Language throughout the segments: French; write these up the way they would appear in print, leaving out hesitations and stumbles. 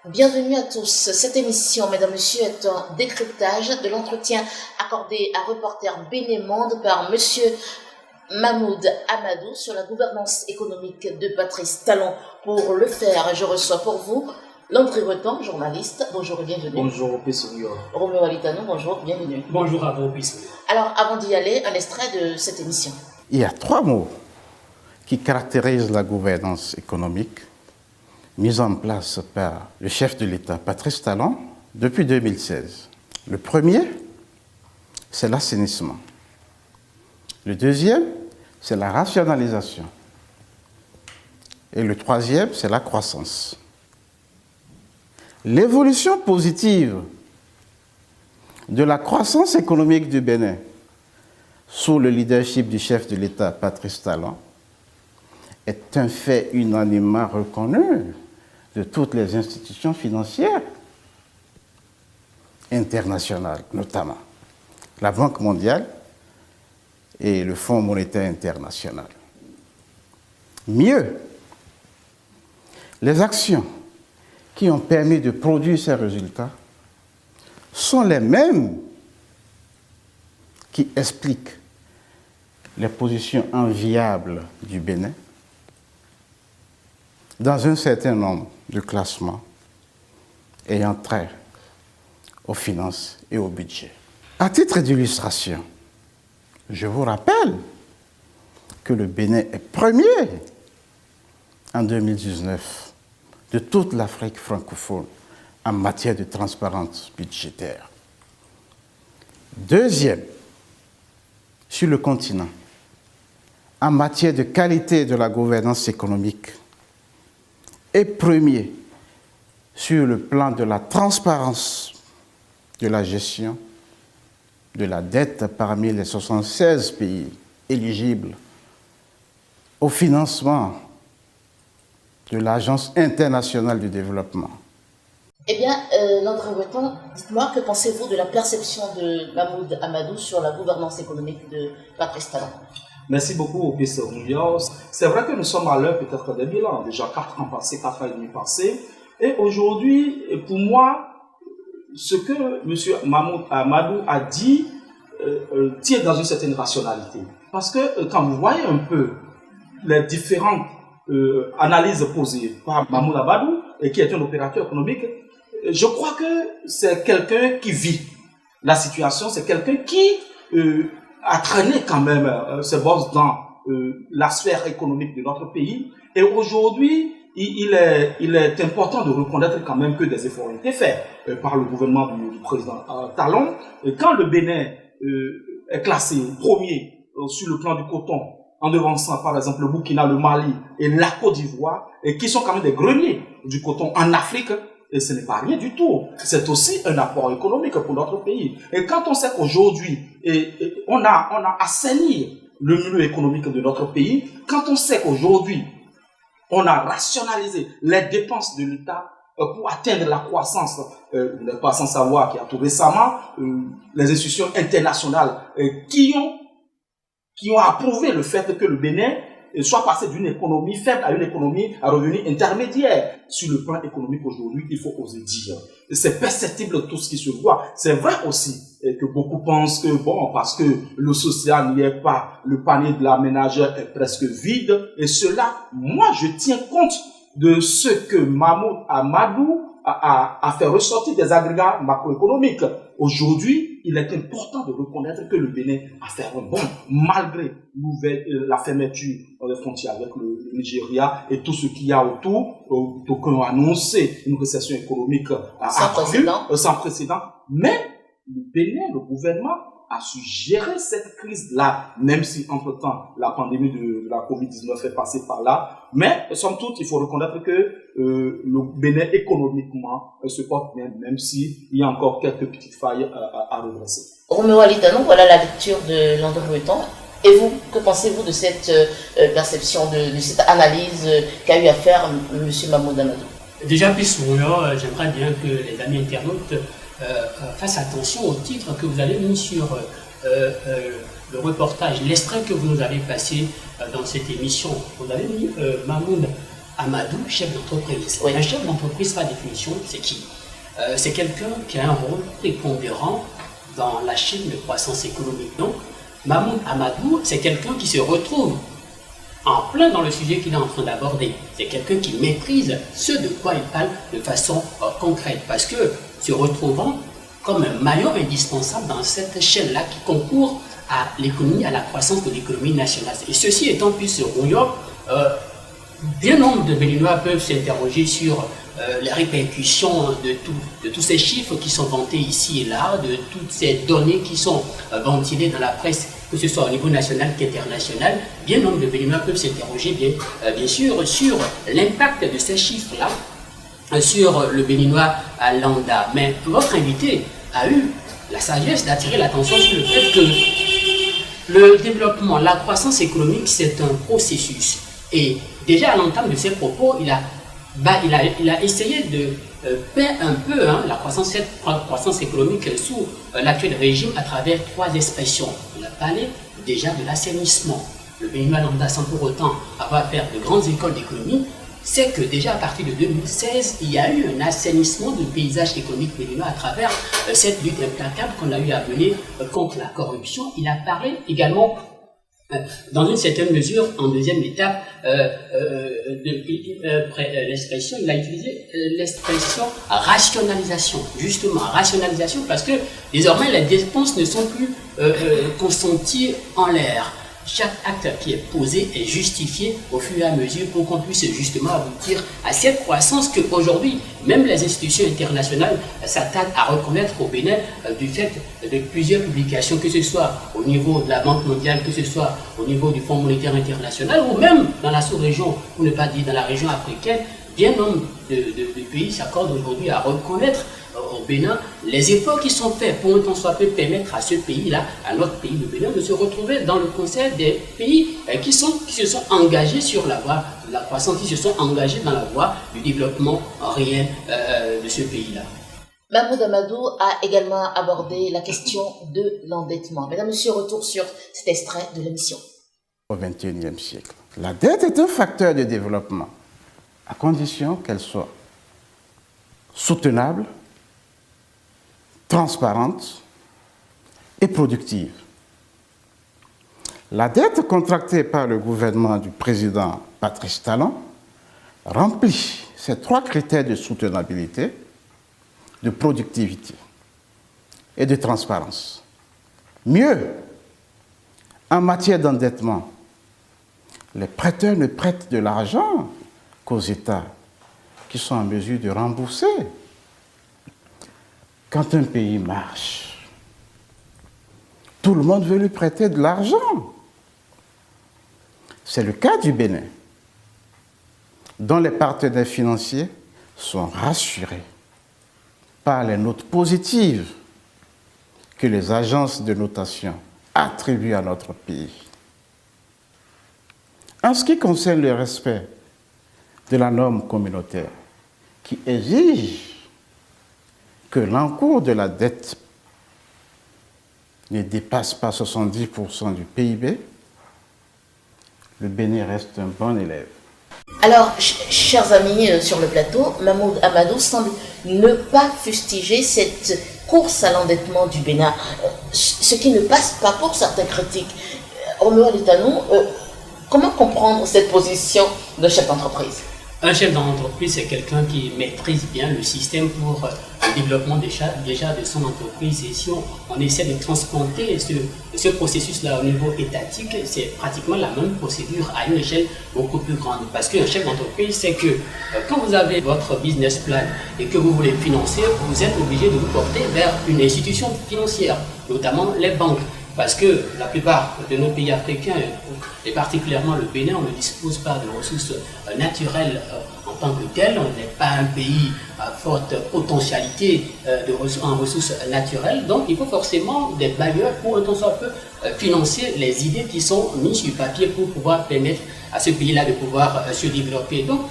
Bienvenue à tous. Cette émission, mesdames et messieurs, est un décryptage de l'entretien accordé à Reporter Bénémonde par monsieur Mahmoud Amadou sur la gouvernance économique de Patrice Talon. Pour le faire, je reçois pour vous Landry Breton, journaliste. Bonjour et bienvenue. Bonjour, Opissonio. Roméo Alitano, bonjour, bienvenue. Bonjour à vous, Opissonio. Alors, avant d'y aller, un extrait de cette émission. Il y a 3 mots qui caractérisent la gouvernance économique mise en place par le chef de l'État, Patrice Talon, depuis 2016. Le premier, c'est l'assainissement. Le deuxième, c'est la rationalisation. Et le troisième, c'est la croissance. L'évolution positive de la croissance économique du Bénin sous le leadership du chef de l'État, Patrice Talon, est un fait unanimement reconnu de toutes les institutions financières internationales, notamment la Banque mondiale et le Fonds monétaire international. Mieux, les actions qui ont permis de produire ces résultats sont les mêmes qui expliquent les positions enviables du Bénin dans un certain nombre de classements ayant trait aux finances et au budget. À titre d'illustration, je vous rappelle que le Bénin est premier en 2019 de toute l'Afrique francophone en matière de transparence budgétaire. Deuxième sur le continent en matière de qualité de la gouvernance économique et premier sur le plan de la transparence de la gestion de la dette parmi les 76 pays éligibles au financement de l'Agence internationale du développement. Eh bien, Landry Breton, dites-moi, que pensez-vous de la perception de Mahmoud Amadou sur la gouvernance économique de Patrice Talon? Merci beaucoup, Opissonio. C'est vrai que nous sommes à l'heure peut-être des bilans. Déjà 4 ans passés, 4 ans et demi passés. Et aujourd'hui, pour moi, ce que M. Mahmoud Amadou a dit tient dans une certaine rationalité. Parce que quand vous voyez un peu les différentes analyses posées par Mahmoud Amadou, qui est un opérateur économique, je crois que c'est quelqu'un qui vit la situation, c'est quelqu'un qui a traîné quand même ses bosses dans la sphère économique de notre pays. Et aujourd'hui, il est important de reconnaître quand même que des efforts ont été faits par le gouvernement du président Talon. Et quand le Bénin est classé premier sur le plan du coton, en devançant par exemple le Burkina, le Mali et la Côte d'Ivoire, et qui sont quand même des greniers du coton en Afrique, et ce n'est pas rien du tout. C'est aussi un apport économique pour notre pays. Et quand on sait qu'aujourd'hui, on a assaini le milieu économique de notre pays, quand on sait qu'aujourd'hui, on a rationalisé les dépenses de l'État pour atteindre la croissance savoir qui a tout récemment, les institutions internationales qui ont approuvé le fait que le Bénin soit passé d'une économie faible à une économie à revenu intermédiaire. Sur le plan économique aujourd'hui, il faut oser dire. C'est perceptible tout ce qui se voit. C'est vrai aussi que beaucoup pensent que, bon, parce que le social n'y est pas, le panier de la ménagère est presque vide. Et cela, moi, je tiens compte de ce que Mahmoud Amadou a fait ressortir des agrégats macroéconomiques. Aujourd'hui, il est important de reconnaître que le Bénin a fait un bond, malgré la fermeture des frontières avec le Nigeria et tout ce qu'il y a autour. Donc, on a annoncé une récession économique sans précédent. Mais le Bénin, le gouvernement, a su gérer cette crise-là, même si, entre-temps, la pandémie de la COVID-19 est passée par là. Mais, somme toute, il faut reconnaître que le Bénin, économiquement, se porte bien, même s'il y a encore quelques petites failles à redresser. Roméo Alitano, voilà la lecture de Landry Breton. Et vous, que pensez-vous de cette perception, de cette analyse qu'a eu à faire M. Mahmoud Amadou? Déjà, j'aimerais bien que les amis internautes fassent attention au titre que vous avez mis sur le reportage, l'extrait que vous nous avez passé dans cette émission. Vous avez mis Mahmoud Amadou, chef d'entreprise. Oui. Un chef d'entreprise, par définition, c'est qui? C'est quelqu'un qui a un rôle prépondérant dans la chaîne de croissance économique. Donc, Mahmoud Amadou, c'est quelqu'un qui se retrouve en plein dans le sujet qu'il est en train d'aborder. C'est quelqu'un qui maîtrise ce de quoi il parle de façon concrète, parce que se retrouvant comme un maillon indispensable dans cette chaîne-là qui concourt à l'économie, à la croissance de l'économie nationale. Et ceci étant plus ce rouillon, bien nombre de Béninois peuvent s'interroger sur les répercussions de tous ces chiffres qui sont vantés ici et là, de toutes ces données qui sont ventilées dans la presse, que ce soit au niveau national qu'international. Bien nombre de Béninois peuvent s'interroger bien sûr sur l'impact de ces chiffres-là sur le Béninois à lambda. Mais votre invité a eu la sagesse d'attirer l'attention sur le fait que le développement, la croissance économique, c'est un processus. Et déjà à l'entame de ses propos, il a essayé de peindre un peu la cette croissance économique sous l'actuel régime à travers 3 expressions. Il a parlé déjà de l'assainissement. Le Béninois lambda, sans pour autant avoir à faire de grandes écoles d'économie, c'est que déjà à partir de 2016, il y a eu un assainissement du paysage économique béninois à travers cette lutte implacable qu'on a eu à mener contre la corruption. Il a parlé également, dans une certaine mesure, en deuxième étape, l'expression, il a utilisé l'expression rationalisation, justement, rationalisation, parce que désormais les dépenses ne sont plus consenties en l'air. Chaque acte qui est posé est justifié au fur et à mesure pour qu'on puisse justement aboutir à cette croissance que aujourd'hui, même les institutions internationales s'attardent à reconnaître au Bénin du fait de plusieurs publications, que ce soit au niveau de la Banque mondiale, que ce soit au niveau du Fonds monétaire international ou même dans la sous-région, pour ne pas dire dans la région africaine. Bien nombre de pays s'accordent aujourd'hui à reconnaître au Bénin les efforts qui sont faits pour autant soit peu permettre à ce pays-là, à notre pays, le Bénin, de se retrouver dans le concert des pays qui se sont engagés sur la voie de la croissance, qui se sont engagés dans la voie du développement réel de ce pays-là. Mahmoud Amadou a également abordé la question de l'endettement. Mesdames, Messieurs, retour sur cet extrait de l'émission. Au XXIe siècle, la dette est un facteur de développement, à condition qu'elle soit soutenable, transparente et productive. La dette contractée par le gouvernement du président Patrice Talon remplit ces 3 critères de soutenabilité, de productivité et de transparence. Mieux, en matière d'endettement, les prêteurs ne prêtent de l'argent qu'aux États qui sont en mesure de rembourser. Quand un pays marche, tout le monde veut lui prêter de l'argent. C'est le cas du Bénin, dont les partenaires financiers sont rassurés par les notes positives que les agences de notation attribuent à notre pays. En ce qui concerne le respect de la norme communautaire, qui exige que l'encours de la dette ne dépasse pas 70% du PIB, le Bénin reste un bon élève. Alors, chers amis sur le plateau, Mahmoud Amadou semble ne pas fustiger cette course à l'endettement du Bénin, ce qui ne passe pas pour certains critiques. Romuald Itanou, comment comprendre cette position de chef d'entreprise? Un chef d'entreprise, c'est quelqu'un qui maîtrise bien le système pour le développement déjà de son entreprise. Et si on essaie de transplanter ce processus-là au niveau étatique, c'est pratiquement la même procédure à une échelle beaucoup plus grande. Parce qu'un chef d'entreprise, c'est que quand vous avez votre business plan et que vous voulez financer, vous êtes obligé de vous porter vers une institution financière, notamment les banques. Parce que la plupart de nos pays africains, et particulièrement le Bénin, on ne dispose pas de ressources naturelles en tant que tel. On n'est pas un pays à forte potentialité en ressources naturelles. Donc il faut forcément des bailleurs pour autant soit peu financer les idées qui sont mises sur papier pour pouvoir permettre à ce pays-là de pouvoir se développer. Donc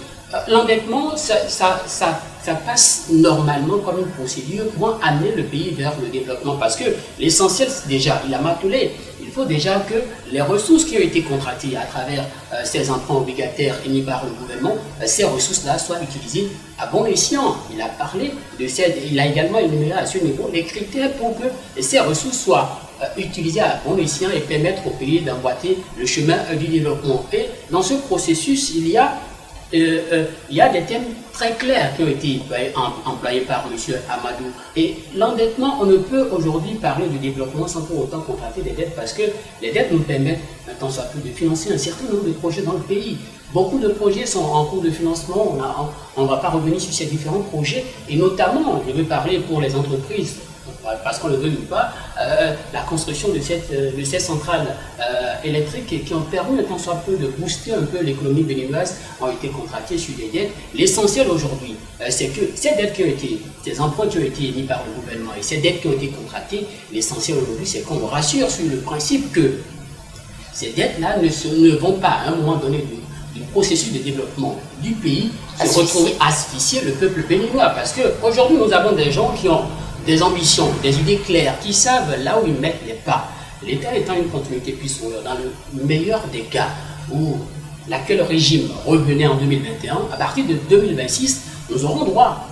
l'endettement, ça ça passe normalement comme une procédure pour amener le pays vers le développement. Parce que l'essentiel, déjà, il a martelé, il faut déjà que les ressources qui ont été contractées à travers ces emprunts obligataires émis par le gouvernement, ces ressources-là soient utilisées à bon escient. Il a parlé de il a également énuméré à ce niveau les critères pour que ces ressources soient utilisées à bon escient et permettre au pays d'emboîter le chemin du développement. Et dans ce processus, il y a des thèmes très clairs qui ont été employés par M. Amadou. Et l'endettement, on ne peut aujourd'hui parler de développement sans pour autant contracter des dettes, parce que les dettes nous permettent, un temps soit peu, de financer un certain nombre de projets dans le pays. Beaucoup de projets sont en cours de financement, on ne va pas revenir sur ces différents projets, et notamment, je veux parler pour les entreprises, parce qu'on ne le veut pas, la construction de cette centrale électrique qui ont permis un tant soit peu de booster un peu l'économie béninoise, ont été contractées sur des dettes. L'essentiel aujourd'hui, c'est que ces dettes qui ont été, ces emprunts qui ont été émis par le gouvernement et ces dettes qui ont été contractées, l'essentiel aujourd'hui, c'est qu'on nous rassure sur le principe que ces dettes-là ne vont pas à un moment donné du processus de développement du pays se retrouver asphyxier le peuple béninois. Parce qu'aujourd'hui, nous avons des gens qui ont des ambitions, des idées claires, qui savent là où ils mettent les pas. L'État étant une continuité puissante, dans le meilleur des cas où l'actuel régime revenait en 2021, à partir de 2026, nous aurons droit,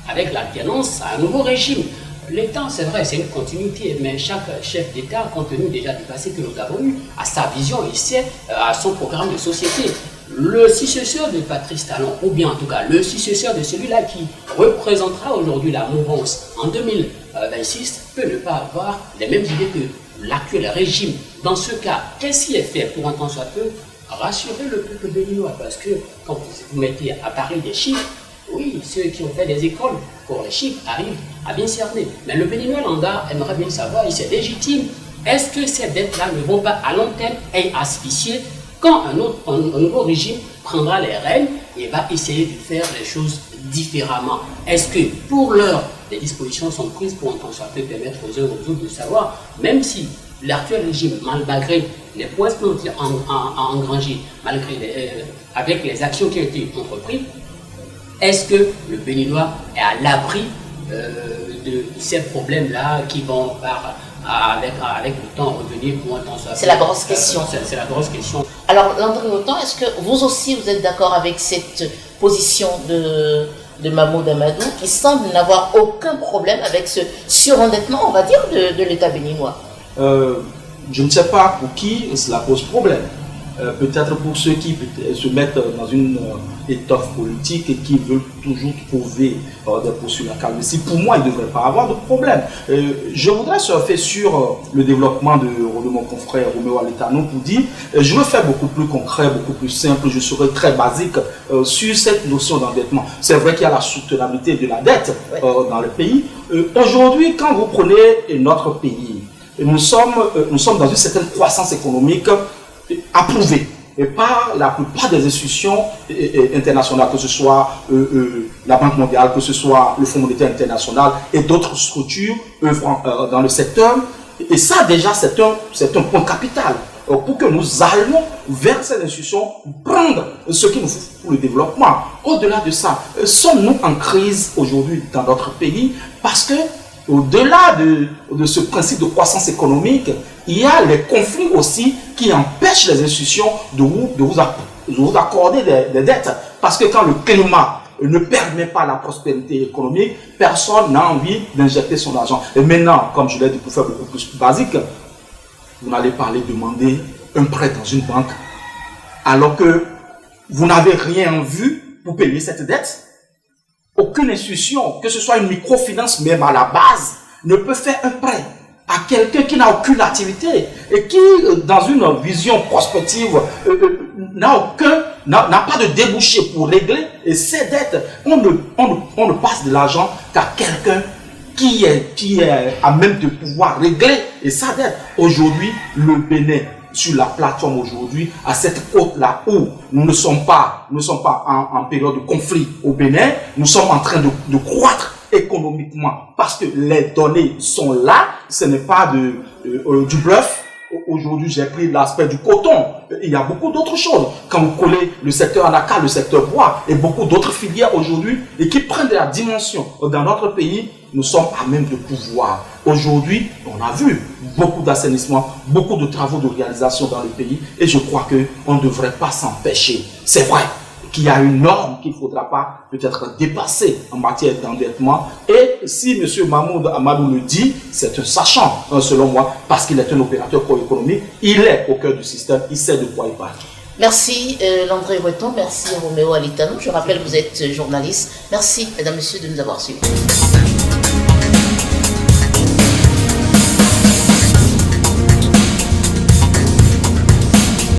avec l'alternance, à un nouveau régime. L'État, c'est vrai, c'est une continuité, mais chaque chef d'État, compte tenu déjà du passé que nous avons eu, a sa vision et à son programme de société. Le successeur de Patrice Talon, ou bien en tout cas le successeur de celui-là qui représentera aujourd'hui la mouvance en 2026, peut ne pas avoir les mêmes idées que l'actuel régime. Dans ce cas, qu'est-ce qui est fait pour un temps soit peu rassurer le peuple béninois? Parce que quand vous mettez à Paris des chiffres, oui, ceux qui ont fait des écoles pour les chiffres arrivent à bien cerner. Mais le Béninois lambda aimerait bien savoir, et c'est légitime, est-ce que ces dettes-là ne vont pas à long terme et asphyxier quand un nouveau régime prendra les rênes et va essayer de faire les choses différemment? Est-ce que pour l'heure, des dispositions sont prises pour en temps soit peu permettre aux uns aux autres de savoir, même si l'actuel régime, malgré les points qu'ils ont engrangés, avec les actions qui ont été entreprises, est-ce que le Béninois est à l'abri de ces problèmes-là qui vont avec le temps revenir pour un temps soit peu? C'est la grosse question. C'est la grosse question. Alors, Landry Autant, est-ce que vous aussi, vous êtes d'accord avec cette position de Mahmoud Amadou, qui semble n'avoir aucun problème avec ce surendettement, on va dire, de l'État béninois? Je ne sais pas pour qui cela pose problème. Peut-être pour ceux qui se mettent dans une étoffe politique et qui veulent toujours trouver des poursuites à calmer. Pour moi, il ne devrait pas avoir de problème. Je voudrais surfer sur le développement de mon confrère Roméo Aletano pour dire, je veux faire beaucoup plus concret, beaucoup plus simple, je serai très basique sur cette notion d'endettement. C'est vrai qu'il y a la soutenabilité de la dette dans le pays. Aujourd'hui, quand vous prenez notre pays, nous sommes dans une certaine croissance économique approuvée par la plupart des institutions internationales, que ce soit la Banque mondiale, que ce soit le Fonds monétaire international et d'autres structures œuvrant dans le secteur. Et ça, déjà, c'est un point capital pour que nous allions vers ces institutions prendre ce qu'il nous faut pour le développement. Au-delà de ça, sommes-nous en crise aujourd'hui dans notre pays? Parce que au-delà de ce principe de croissance économique, il y a les conflits aussi qui empêchent les institutions de vous accorder des dettes. Parce que quand le climat ne permet pas la prospérité économique, personne n'a envie d'injecter son argent. Et maintenant, comme je l'ai dit, pour faire beaucoup plus basique, vous n'allez pas aller demander un prêt dans une banque alors que vous n'avez rien vu pour payer cette dette. Aucune institution, que ce soit une microfinance même à la base, ne peut faire un prêt à quelqu'un qui n'a aucune activité et qui, dans une vision prospective, n'a pas de débouché pour régler. Et ces dettes, on ne passe de l'argent qu'à quelqu'un qui est à même de pouvoir régler et sa dette. Aujourd'hui, le Bénin, sur la plateforme aujourd'hui, à cette côte-là où nous ne sommes pas en période de conflit au Bénin, nous sommes en train de croître économiquement parce que les données sont là, ce n'est pas du bluff aujourd'hui, j'ai pris l'aspect du coton. Il y a beaucoup d'autres choses. Quand vous collez le secteur anaca, le secteur bois et beaucoup d'autres filières aujourd'hui et qui prennent de la dimension dans notre pays, nous sommes à même de pouvoir. Aujourd'hui, on a vu beaucoup d'assainissement, beaucoup de travaux de réalisation dans le pays et je crois qu'on ne devrait pas s'empêcher. C'est vrai qu'il y a une norme qu'il ne faudra pas peut-être dépasser en matière d'endettement. Et si M. Mahmoud Amadou le dit, c'est un sachant, selon moi, parce qu'il est un opérateur pro-économique, il est au cœur du système, il sait de quoi il parle. Merci Landré Breton, merci Roméo Alitano. Je rappelle que vous êtes journaliste. Merci mesdames, messieurs de nous avoir suivis.